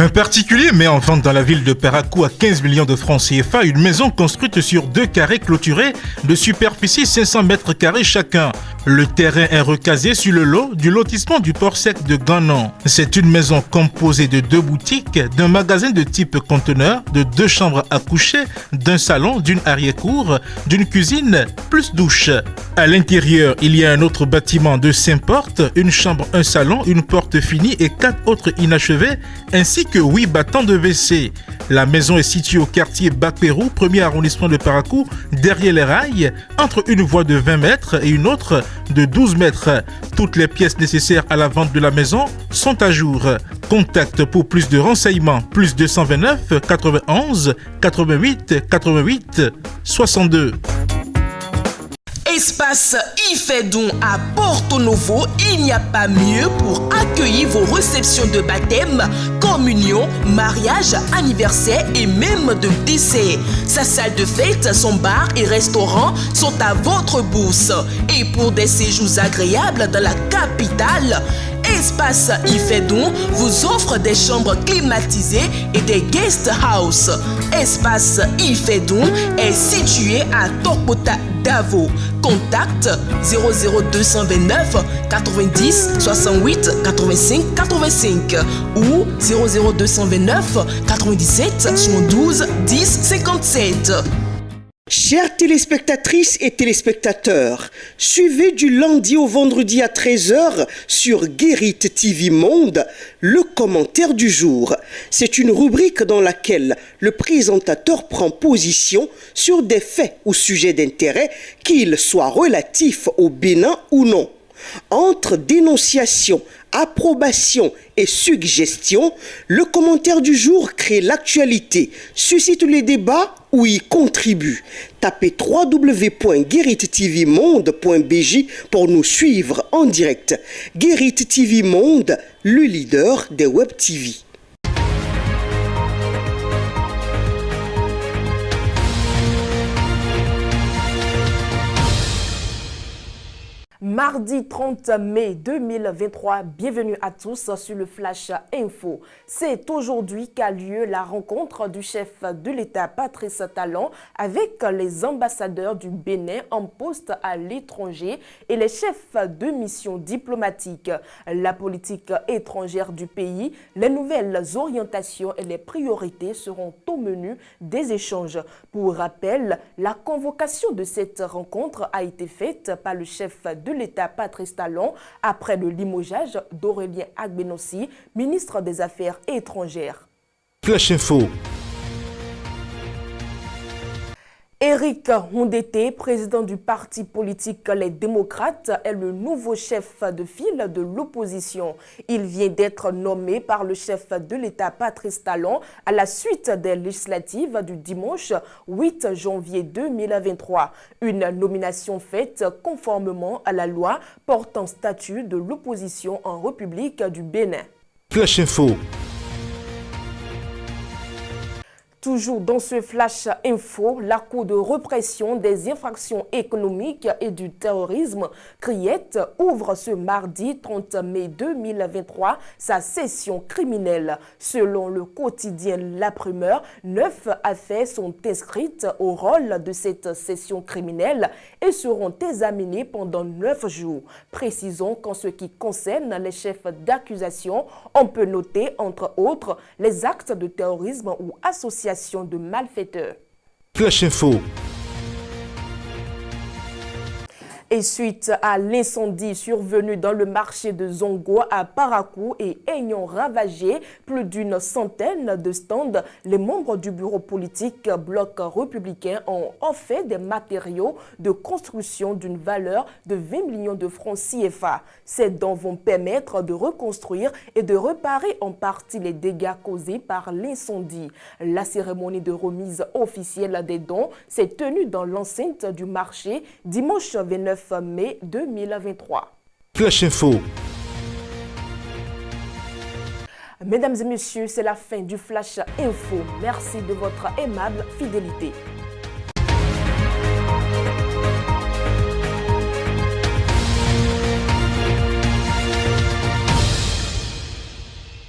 Un particulier met en vente dans la ville de Parakou à 15 millions de francs CFA une maison construite sur 2 carrés clôturés de superficie 500 mètres carrés chacun. Le terrain est recasé sur le lot du lotissement du port sec de Ganon. C'est une maison composée de 2 boutiques, d'un magasin de type conteneur, de 2 chambres à coucher, d'un salon, d'une arrière-cour, d'une cuisine, plus douche. À l'intérieur, il y a un autre bâtiment de 5 portes, une chambre, un salon, une porte finie et 4 autres inachevés, ainsi que 8 battants de WC. La maison est située au quartier Bac-Pérou, premier arrondissement de Parakou, derrière les rails, entre une voie de 20 mètres et une autre de 12 mètres. Toutes les pièces nécessaires à la vente de la maison sont à jour. Contact pour plus de renseignements, plus 229 91 88 88 62. Espace Ifedon à Porto Novo, il n'y a pas mieux pour accueillir vos réceptions de baptême, communion, mariage, anniversaire et même de décès. Sa salle de fête, son bar et restaurant sont à votre bourse. Et pour des séjours agréables dans la capitale, Espace Ifedon vous offre des chambres climatisées et des guest house. Espace Ifedon est situé à Tokota Davo. Contact 00229 90 68 85 85 ou 00229 97 72 10 57. Chères téléspectatrices et téléspectateurs, suivez du lundi au vendredi à 13h sur Guérit TV Monde le commentaire du jour. C'est une rubrique dans laquelle le présentateur prend position sur des faits ou sujets d'intérêt, qu'ils soient relatifs au Bénin ou non. Entre dénonciation, approbation et suggestion, le commentaire du jour crée l'actualité, suscite les débats ou y contribue. Tapez www.guéritvmonde.bj pour nous suivre en direct. Guérit TV Monde, le leader des web TV. Mardi 30 mai 2023, bienvenue à tous sur le Flash Info. C'est aujourd'hui qu'a lieu la rencontre du chef de l'État Patrice Talon avec les ambassadeurs du Bénin en poste à l'étranger et les chefs de mission diplomatique. La politique étrangère du pays, les nouvelles orientations et les priorités seront au menu des échanges. Pour rappel, la convocation de cette rencontre a été faite par le chef de l'État Patrice Talon après le limogeage d'Aurélien Agbenossi, ministre des Affaires étrangères. Flash Info. Éric Ondete, président du parti politique Les Démocrates, est le nouveau chef de file de l'opposition. Il vient d'être nommé par le chef de l'État Patrice Talon à la suite des législatives du dimanche 8 janvier 2023. Une nomination faite conformément à la loi portant statut de l'opposition en République du Bénin. Flash Info. Toujours dans ce Flash Info, la Cour de répression des infractions économiques et du terrorisme, CRIET, ouvre ce mardi 30 mai 2023 sa session criminelle. Selon le quotidien La Primeur, 9 affaires sont inscrites au rôle de cette session criminelle et seront examinées pendant 9 jours. Précisons qu'en ce qui concerne les chefs d'accusation, on peut noter entre autres les actes de terrorisme ou associations de malfaiteurs. Flash Info. Et suite à l'incendie survenu dans le marché de Zongo à Parakou et ayant ravagé plus d'une centaine de stands, les membres du bureau politique Bloc républicain ont offert des matériaux de construction d'une valeur de 20 millions de francs CFA. Ces dons vont permettre de reconstruire et de réparer en partie les dégâts causés par l'incendie. La cérémonie de remise officielle des dons s'est tenue dans l'enceinte du marché dimanche 29 mai 2023. Flash Info. Mesdames et messieurs, c'est la fin du Flash Info. Merci de votre aimable fidélité.